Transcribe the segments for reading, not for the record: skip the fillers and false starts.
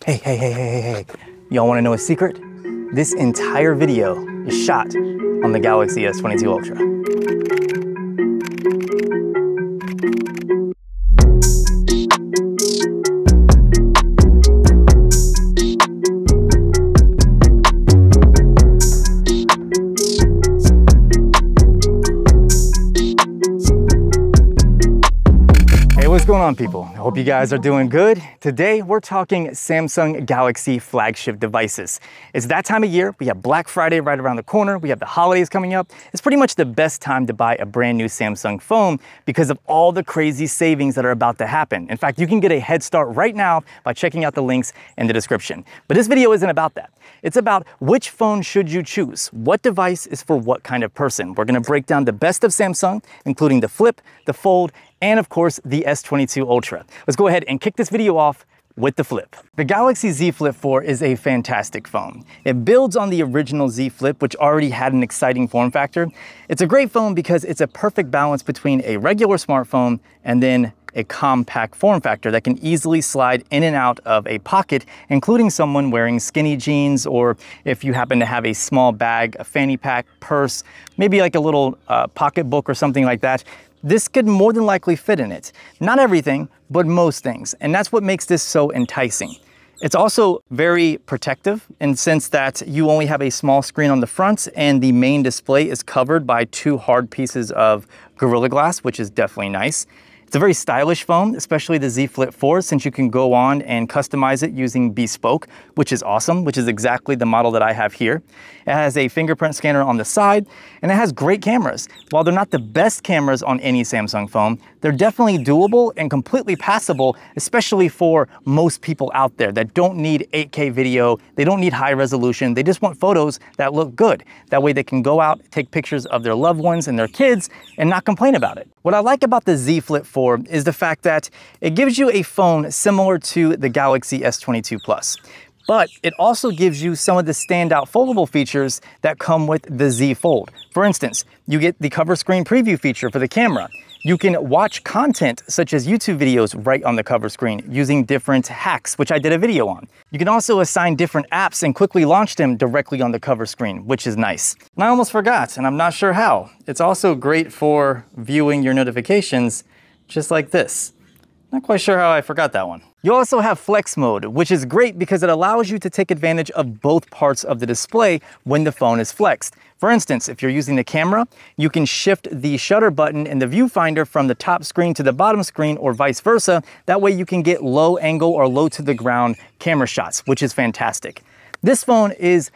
Hey. Y'all wanna know a secret? This entire video is shot on the Galaxy S22 Ultra. What's going on, people? I hope you guys are doing good. Today, we're talking Samsung Galaxy flagship devices. It's that time of year. We have Black Friday right around the corner. We have the holidays coming up. It's pretty much the best time to buy a brand new Samsung phone because of all the crazy savings that are about to happen. In fact, you can get a head start right now by checking out the links in the description. But this video isn't about that. It's about which phone should you choose? What device is for what kind of person? We're gonna break down the best of Samsung, including the Flip, the Fold, and of course, the S22 Ultra. Let's go ahead and kick this video off with the Flip. The Galaxy Z Flip 4 is a fantastic phone. It builds on the original Z Flip, which already had an exciting form factor. It's a great phone because it's a perfect balance between a regular smartphone and then a compact form factor that can easily slide in and out of a pocket, including someone wearing skinny jeans, or if you happen to have a small bag, a fanny pack, purse, maybe like a little pocketbook or something like that. This could more than likely fit in it. Not everything, but most things. And that's what makes this so enticing. It's also very protective in the sense that you only have a small screen on the front and the main display is covered by two hard pieces of Gorilla Glass, which is definitely nice. It's a very stylish phone, especially the Z Flip 4, since you can go on and customize it using Bespoke, which is awesome, which is exactly the model that I have here. It has a fingerprint scanner on the side, and it has great cameras. While they're not the best cameras on any Samsung phone, they're definitely doable and completely passable, especially for most people out there that don't need 8K video, they don't need high resolution, they just want photos that look good. That way they can go out, take pictures of their loved ones and their kids, and not complain about it. What I like about the Z Flip 4 is the fact that it gives you a phone similar to the Galaxy S22 Plus. But it also gives you some of the standout foldable features that come with the Z Fold. For instance, you get the cover screen preview feature for the camera. You can watch content such as YouTube videos right on the cover screen using different hacks, which I did a video on. You can also assign different apps and quickly launch them directly on the cover screen, which is nice. And I almost forgot, and I'm not sure how. It's also great for viewing your notifications just like this. Not quite sure how I forgot that one. You also have Flex Mode, which is great because it allows you to take advantage of both parts of the display when the phone is flexed. For instance, if you're using the camera, you can shift the shutter button in the viewfinder from the top screen to the bottom screen or vice versa. That way you can get low angle or low to the ground camera shots, which is fantastic. This phone is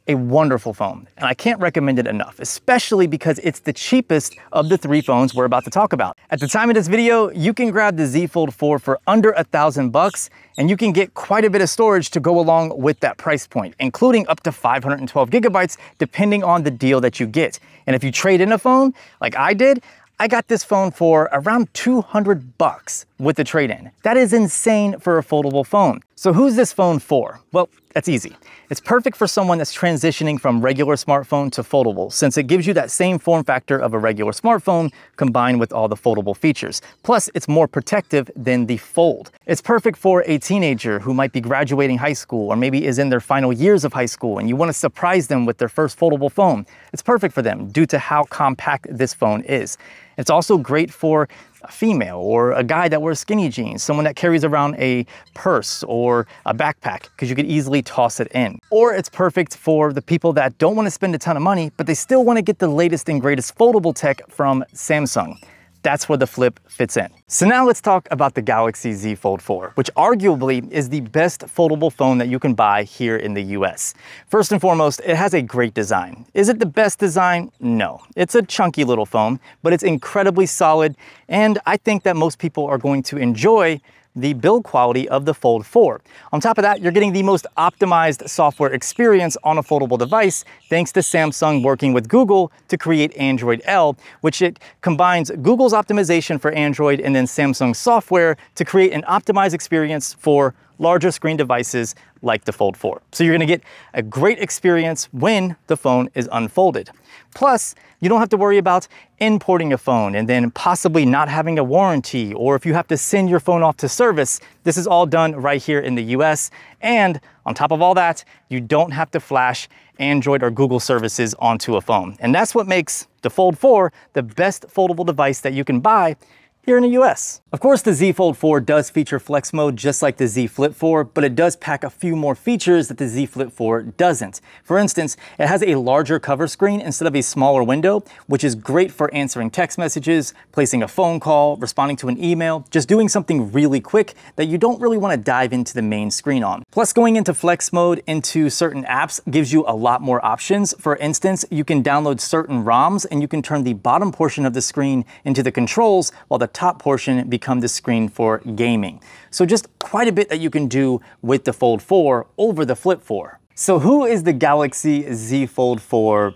a wonderful phone, and I can't recommend it enough, especially because it's the cheapest of the three phones we're about to talk about. At the time of this video, you can grab the Z Fold 4 for under $1,000, and you can get quite a bit of storage to go along with that price point, including up to 512 gigabytes, depending on the deal that you get. And if you trade in a phone, like I did, I got this phone for around $200 with the trade-in. That is insane for a foldable phone. So who's this phone for? Well, that's easy. It's perfect for someone that's transitioning from regular smartphone to foldable, since it gives you that same form factor of a regular smartphone combined with all the foldable features. Plus, it's more protective than the Fold. It's perfect for a teenager who might be graduating high school or maybe is in their final years of high school and you want to surprise them with their first foldable phone. It's perfect for them due to how compact this phone is. It's also great for a female or a guy that wears skinny jeans, someone that carries around a purse or a backpack, because you could easily toss it in. Or it's perfect for the people that don't want to spend a ton of money, but they still want to get the latest and greatest foldable tech from Samsung. That's where the Flip fits in. So now let's talk about the Galaxy Z Fold 4, which arguably is the best foldable phone that you can buy here in the US. First and foremost, it has a great design. Is it the best design? No. It's a chunky little phone, but it's incredibly solid, and I think that most people are going to enjoy the build quality of the Fold 4. On top of that, you're getting the most optimized software experience on a foldable device thanks to Samsung working with Google to create Android L, which it combines Google's optimization for Android and then Samsung software to create an optimized experience for larger screen devices like the Fold 4. So you're gonna get a great experience when the phone is unfolded. Plus, you don't have to worry about importing a phone and then possibly not having a warranty, or if you have to send your phone off to service. This is all done right here in the US. And on top of all that, you don't have to flash Android or Google services onto a phone. And that's what makes the Fold 4 the best foldable device that you can buy here in the US. Of course, the Z Fold 4 does feature flex mode just like the Z Flip 4, but it does pack a few more features that the Z Flip 4 doesn't. For instance, it has a larger cover screen instead of a smaller window, which is great for answering text messages, placing a phone call, responding to an email, just doing something really quick that you don't really want to dive into the main screen on. Plus, going into flex mode into certain apps gives you a lot more options. For instance, you can download certain ROMs and you can turn the bottom portion of the screen into the controls while the top portion become the screen for gaming. So just quite a bit that you can do with the Fold 4 over the Flip 4. So who is the Galaxy Z Fold 4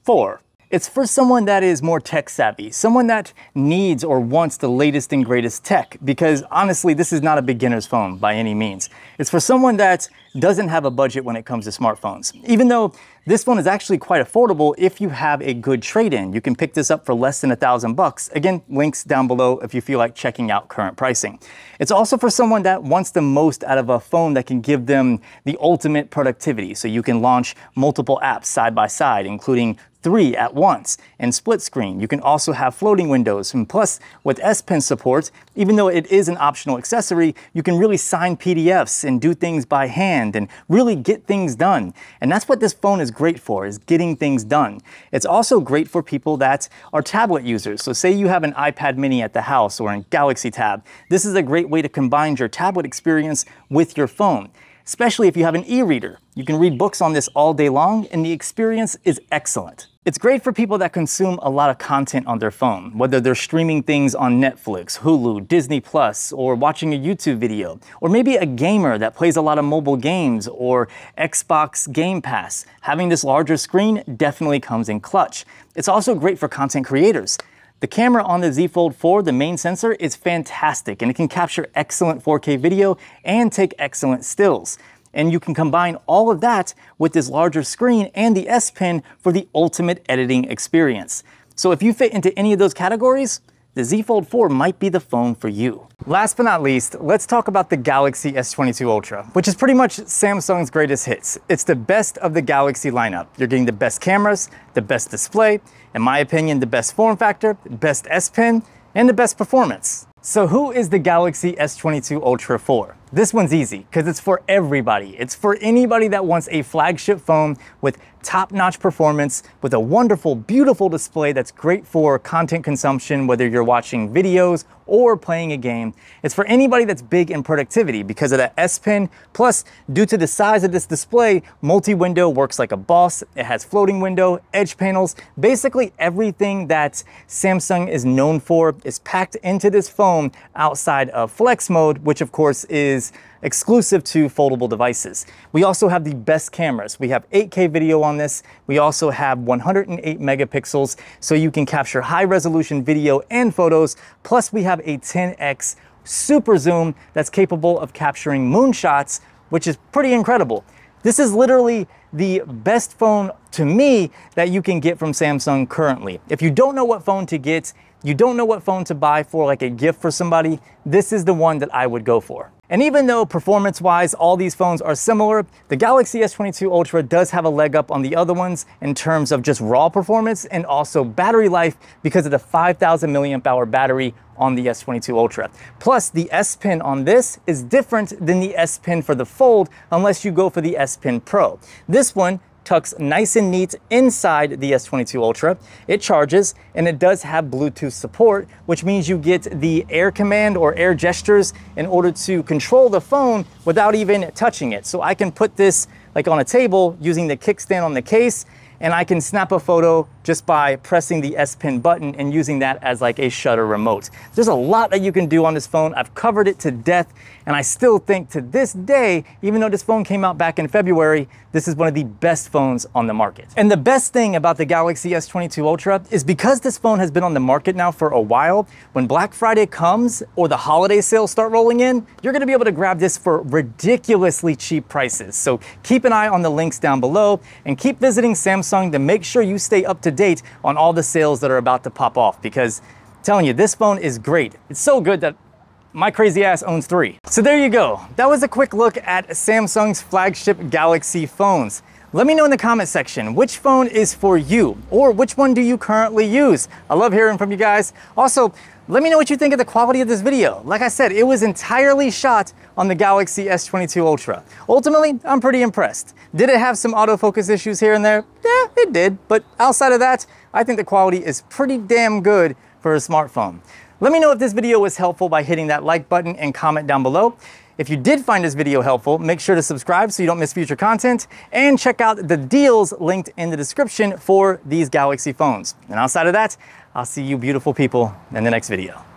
for? It's for someone that is more tech savvy, someone that needs or wants the latest and greatest tech, because honestly, this is not a beginner's phone by any means. It's for someone that doesn't have a budget when it comes to smartphones. Even though this phone is actually quite affordable if you have a good trade-in. You can pick this up for less than $1,000. Again, links down below if you feel like checking out current pricing. It's also for someone that wants the most out of a phone that can give them the ultimate productivity. So you can launch multiple apps side by side, including 3 at once, and split screen. You can also have floating windows, and plus with S Pen support, even though it is an optional accessory, you can really sign PDFs and do things by hand and really get things done. And that's what this phone is great for, is getting things done. It's also great for people that are tablet users. So say you have an iPad mini at the house or a Galaxy Tab. This is a great way to combine your tablet experience with your phone, especially if you have an e-reader. You can read books on this all day long and the experience is excellent. It's great for people that consume a lot of content on their phone, whether they're streaming things on Netflix, Hulu, Disney Plus, or watching a YouTube video, or maybe a gamer that plays a lot of mobile games or Xbox Game Pass. Having this larger screen definitely comes in clutch. It's also great for content creators. The camera on the Z Fold 4, the main sensor, is fantastic and it can capture excellent 4K video and take excellent stills. And you can combine all of that with this larger screen and the S Pen for the ultimate editing experience. So if you fit into any of those categories, the Z Fold 4 might be the phone for you. Last but not least, let's talk about the Galaxy S22 Ultra, which is pretty much Samsung's greatest hits. It's the best of the Galaxy lineup. You're getting the best cameras, the best display, in my opinion, the best form factor, the best S Pen, and the best performance. So who is the Galaxy S22 Ultra for? This one's easy because it's for everybody. It's for anybody that wants a flagship phone with top-notch performance, with a wonderful, beautiful display that's great for content consumption, whether you're watching videos or playing a game. It's for anybody that's big in productivity because of that S Pen. Plus, due to the size of this display, multi-window works like a boss. It has floating window, edge panels. Basically, everything that Samsung is known for is packed into this phone outside of flex mode, which of course is exclusive to foldable devices. We also have the best cameras. We have 8K video on this. We also have 108 megapixels, so you can capture high resolution video and photos. Plus we have a 10x super zoom that's capable of capturing moonshots, which is pretty incredible. This is literally the best phone to me that you can get from Samsung currently. If you don't know what phone to get, you don't know what phone to buy for like a gift for somebody, this is the one that I would go for. And even though performance-wise all these phones are similar, the Galaxy S22 Ultra does have a leg up on the other ones in terms of just raw performance and also battery life because of the 5,000 milliamp hour battery on the S22 Ultra. Plus, the S Pen on this is different than the S Pen for the Fold unless you go for the S Pen Pro. This one tucks nice and neat inside the S22 Ultra. It charges and it does have Bluetooth support, which means you get the air command or air gestures in order to control the phone without even touching it. So I can put this like on a table using the kickstand on the case and I can snap a photo just by pressing the S Pen button and using that as like a shutter remote. There's a lot that you can do on this phone. I've covered it to death, and I still think to this day, even though this phone came out back in February, this is one of the best phones on the market. And the best thing about the Galaxy S22 Ultra is because this phone has been on the market now for a while, when Black Friday comes or the holiday sales start rolling in, you're gonna be able to grab this for ridiculously cheap prices. So keep an eye on the links down below and keep visiting Samsung to make sure you stay up to date on all the sales that are about to pop off, because I'm telling you, this phone is great. It's so good that my crazy ass owns 3. So there you go. That was a quick look at Samsung's flagship Galaxy phones. Let me know in the comment section which phone is for you, or which one do you currently use? I love hearing from you guys. Also, let me know what you think of the quality of this video. Like I said, it was entirely shot on the Galaxy S22 Ultra. Ultimately, I'm pretty impressed. Did it have some autofocus issues here and there? Yeah, it did. But outside of that, I think the quality is pretty damn good for a smartphone. Let me know if this video was helpful by hitting that like button and comment down below. If you did find this video helpful, make sure to subscribe so you don't miss future content, and check out the deals linked in the description for these Galaxy phones. And outside of that, I'll see you beautiful people in the next video.